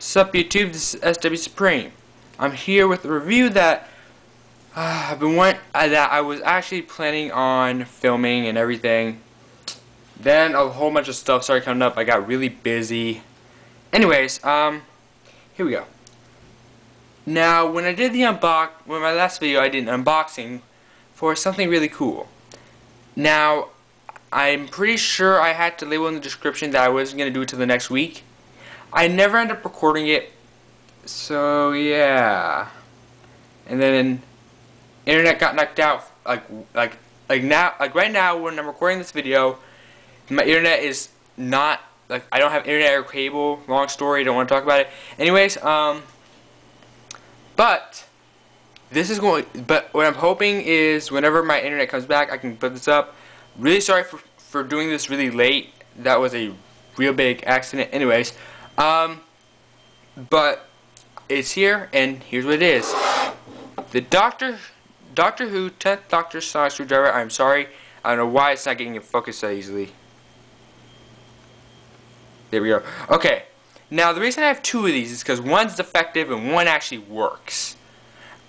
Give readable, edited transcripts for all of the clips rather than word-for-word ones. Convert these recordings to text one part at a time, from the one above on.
Sup YouTube, this is SW Supreme. I'm here with a review that that I was actually planning on filming and everything. Then a whole bunch of stuff started coming up. I got really busy. Anyways, here we go. Now, when I did the my last video, I did an unboxing for something really cool. Now, I'm pretty sure I had to label in the description that I wasn't going to do it till the next week. I never ended up recording it, so yeah. And then internet got knocked out. Like right now when I'm recording this video, my internet is not I don't have internet or cable. Long story, don't want to talk about it. Anyways, but this is going. But what I'm hoping is whenever my internet comes back, I can put this up. Really sorry for doing this really late. That was a real big accident. Anyways. But it's here, and here's what it is. The Doctor Who 10th Doctor Sonic Screwdriver. I'm sorry. I don't know why it's not getting in focus so easily. There we go. Okay. Now, the reason I have two of these is because one's defective and one actually works.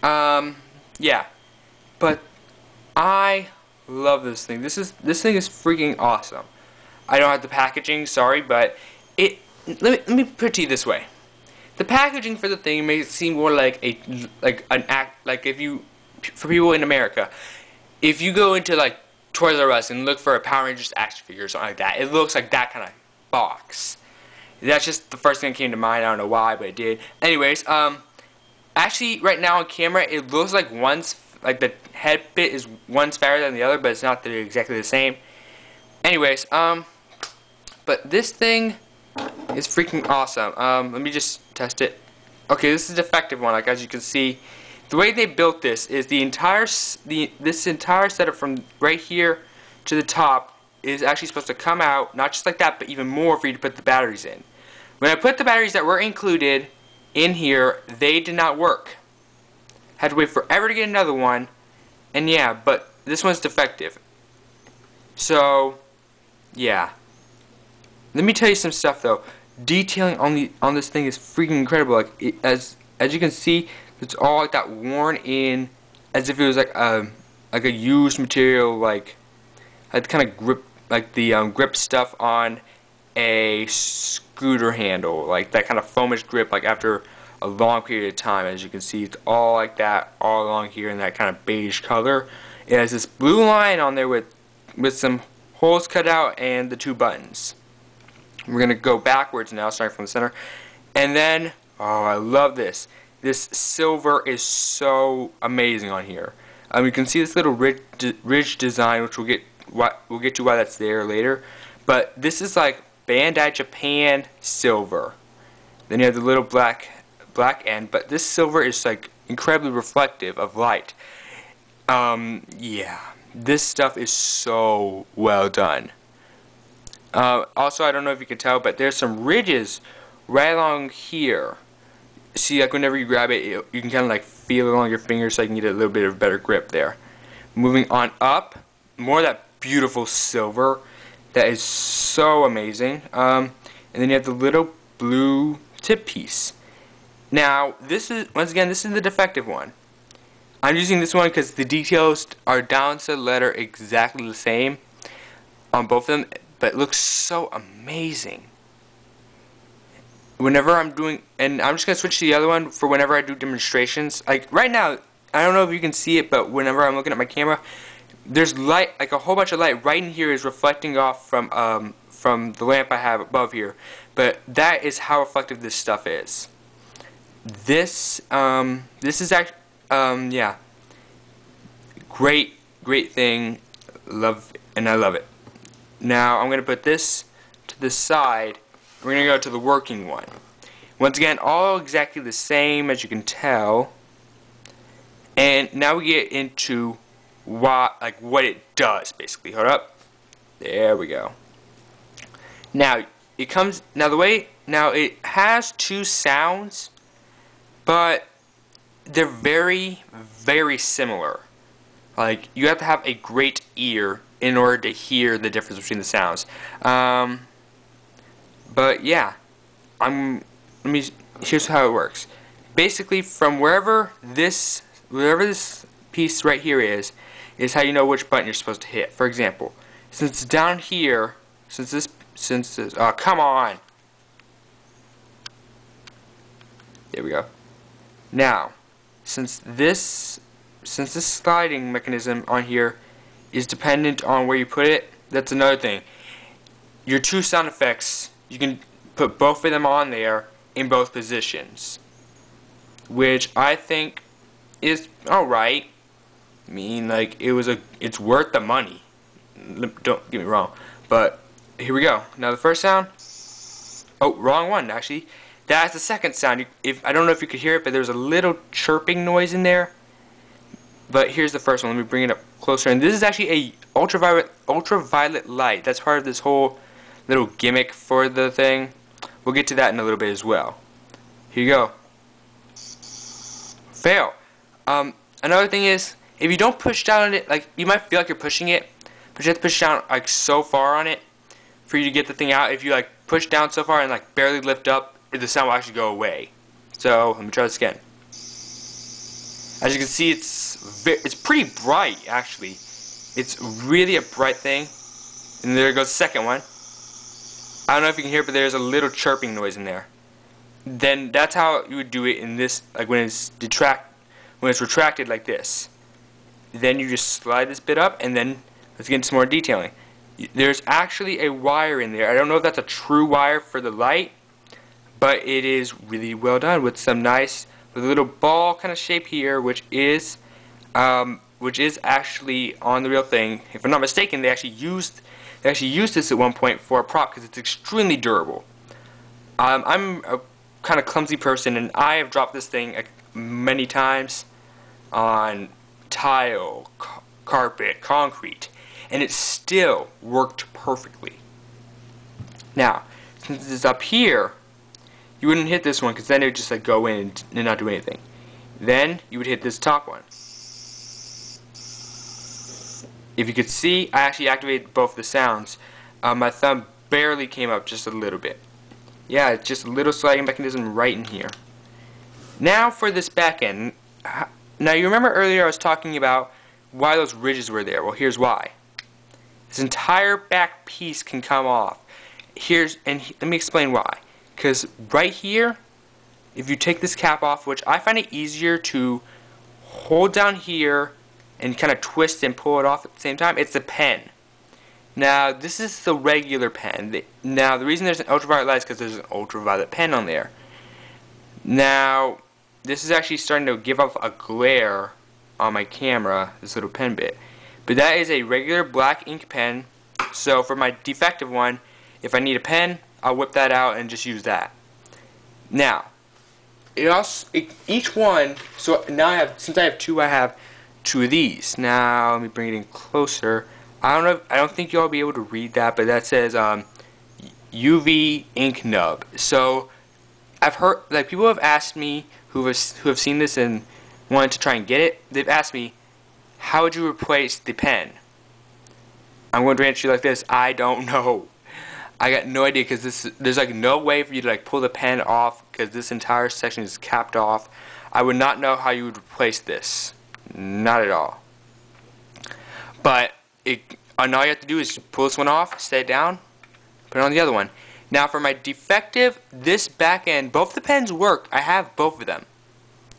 Yeah. But I love this thing. This thing is freaking awesome. I don't have the packaging, sorry, but let me put it to you this way. The packaging for the thing makes it seem more like for people in America, if you go into like Toys R Us and look for a Power Rangers action figure or something like that, it looks like that kind of box. That's just the first thing that came to mind. I don't know why, but it did. Anyways, actually right now on camera it looks like the head bit is one's fatter than the other, but it's not exactly the same. Anyways, but this thing is freaking awesome. Let me just test it. Okay, this is a defective one. Like as you can see, the way they built this is this entire setup from right here to the top is actually supposed to come out, not just like that, but even more for you to put the batteries in. When I put the batteries that were included in here, they did not work. Had to wait forever to get another one, and yeah, but this one's defective. So, yeah. Let me tell you some stuff though. Detailing on this thing is freaking incredible. Like as you can see, it's all like that worn in, as if it was like a used material, like kind of grip, like the grip stuff on a scooter handle, like that kind of foamish grip, like after a long period of time. As you can see, it's all like that, all along here in that kind of beige color. It has this blue line on there with some holes cut out and the two buttons. We're going to go backwards now, starting from the center. And then, oh, I love this. This silver is so amazing on here. You can see this little ridge design, which we'll get to why that's there later. But this is like Bandai Japan silver. Then you have the little black end, but this silver is like incredibly reflective of light. Yeah, this stuff is so well done. Also, I don't know if you can tell, but there's some ridges right along here. See, like whenever you grab it, you can kind of like feel it along your fingers, so you can get a little bit of better grip there. Moving on up, more of that beautiful silver that is so amazing. And then you have the little blue tip piece. Now, this is the defective one. I'm using this one because the details are down to the letter exactly the same on both of them. But it looks so amazing. Whenever I'm doing, and I'm just going to switch to the other one for whenever I do demonstrations. Like right now, I don't know if you can see it, but whenever I'm looking at my camera, there's light, like a whole bunch of light right in here is reflecting off from the lamp I have above here. But that is how reflective this stuff is. This is actually, yeah, great thing. And I love it. Now I'm going to put this to the side. We're going to go to the working one. Once again, all exactly the same, as you can tell. And now we get into what it does, basically. Hold up. There we go. Now it has two sounds, but they're very, very similar. Like, you have to have a great ear in order to hear the difference between the sounds. But yeah, I'm here's how it works. Basically, from wherever this piece right here is how you know which button you're supposed to hit. For example, since it's down here, oh, come on. There we go. Now, since this sliding mechanism on here is dependent on where you put it, that's another thing. Your two sound effects, you can put both of them on there in both positions, which I think is alright. I mean, like, it's worth the money. Don't get me wrong. But here we go. Now the first sound. Oh, wrong one actually. That's the second sound. I don't know if you could hear it, but there's a little chirping noise in there. But here's the first one. Let me bring it up closer. And this is actually a ultraviolet light. That's part of this whole little gimmick for the thing. We'll get to that in a little bit as well. Here you go. Fail. Another thing is, if you don't push down on it, like, you might feel like you're pushing it, but you have to push down like so far on it for you to get the thing out. If you like push down so far and like barely lift up, the sound will actually go away. So let me try this again. As you can see, it's pretty bright actually. It's really a bright thing. And there goes the second one. I don't know if you can hear it, but there's a little chirping noise in there. Then that's how you would do it in this, like when it's retracted like this. Then you just slide this bit up, and then let's get into some more detailing. There's actually a wire in there. I don't know if that's a true wire for the light, but it is really well done with some nice, with a little ball kind of shape here, which is actually on the real thing. If I'm not mistaken, they actually used this at one point for a prop because it's extremely durable. I'm a kind of clumsy person, and I have dropped this thing many times on tile, carpet, concrete, and it still worked perfectly. Now, since it's up here, you wouldn't hit this one because then it would just like go in and not do anything. Then you would hit this top one. If you could see, I actually activated both the sounds. My thumb barely came up, just a little bit. Yeah, it's just a little sliding mechanism right in here. Now for this back end. Now you remember earlier I was talking about why those ridges were there. Well, here's why. This entire back piece can come off. Let me explain why. Because right here, if you take this cap off, which I find it easier to hold down here and kind of twist and pull it off at the same time, it's a pen. Now, this is the regular pen. Now, the reason there's an ultraviolet light is because there's an ultraviolet pen on there. Now, this is actually starting to give off a glare on my camera, this little pen bit. But that is a regular black ink pen. So for my defective one, if I need a pen, I'll whip that out and just use that. Now, each one, so now since I have two, I have two of these. Now, let me bring it in closer. I don't think you'll be able to read that, but that says UV ink nub. So I've heard, like, people have asked me who have seen this and wanted to try and get it. They've asked me, how would you replace the pen? I'm going to answer you like this: I don't know. I got no idea, because there's like no way for you to like pull the pen off because this entire section is capped off. I would not know how you would replace this. Not at all. But all you have to do is just pull this one off, set it down, put it on the other one. Now for my defective, this back end, both the pens work. I have both of them.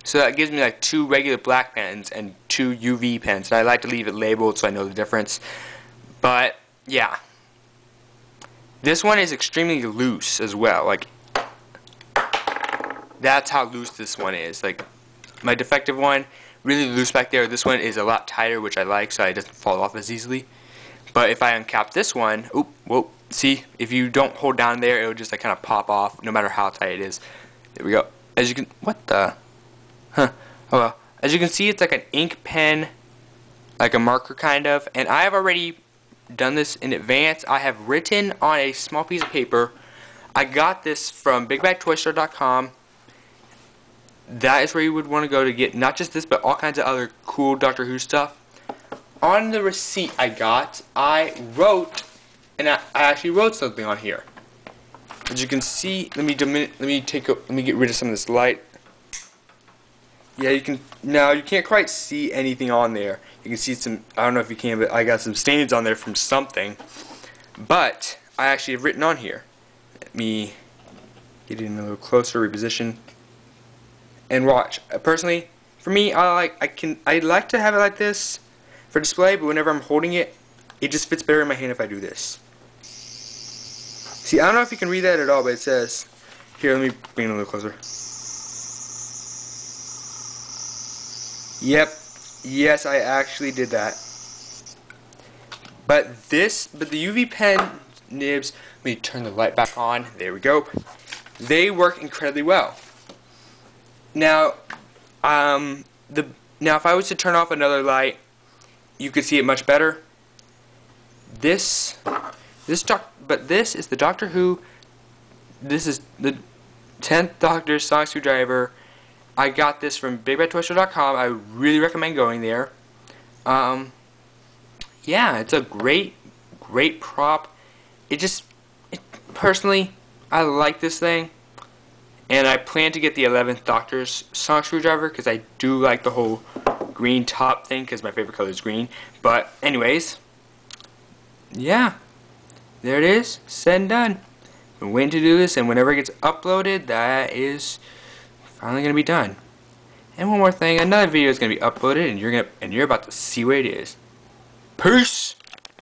So that gives me like two regular black pens and two UV pens. And I like to leave it labeled so I know the difference. But yeah. This one is extremely loose as well. Like, that's how loose this one is. Like, my defective one, really loose back there. This one is a lot tighter, which I like, so it doesn't fall off as easily. But if I uncap this one, whoa, see, if you don't hold down there, it'll just like kind of pop off, no matter how tight it is. There we go. As you can, oh well. As you can see, it's like an ink pen, like a marker kind of, and I have already done this in advance. I have written on a small piece of paper. I got this from BigBadToyStore.com. That is where you would want to go to get not just this, but all kinds of other cool Doctor Who stuff. On the receipt I got, I wrote, and I actually wrote something on here. As you can see, let me get rid of some of this light. Yeah, you can't quite see anything on there. You can see some, I don't know if you can, but I got some stains on there from something. But I actually have written on here. Let me get in a little closer, reposition, and watch. Personally, for me, I like to have it like this for display, but whenever I'm holding it, it just fits better in my hand if I do this. See, I don't know if you can read that at all, but it says, here, let me bring it a little closer. Yep, yes, I actually did that. But the UV pen nibs, let me turn the light back on, there we go. They work incredibly well. Now, if I was to turn off another light, you could see it much better. This is the Doctor Who. This is the 10th Doctor Sonic Screwdriver. I got this from BigBadToyStore.com. I really recommend going there. Yeah, it's a great prop. Personally, I like this thing. And I plan to get the 11th Doctor's Sonic Screwdriver because I do like the whole green top thing because my favorite color is green. But anyways, yeah, there it is, said and done. Been waiting to do this, and whenever it gets uploaded, that is finally gonna be done. And one more thing, another video is gonna be uploaded, and you're about to see what it is. Peace.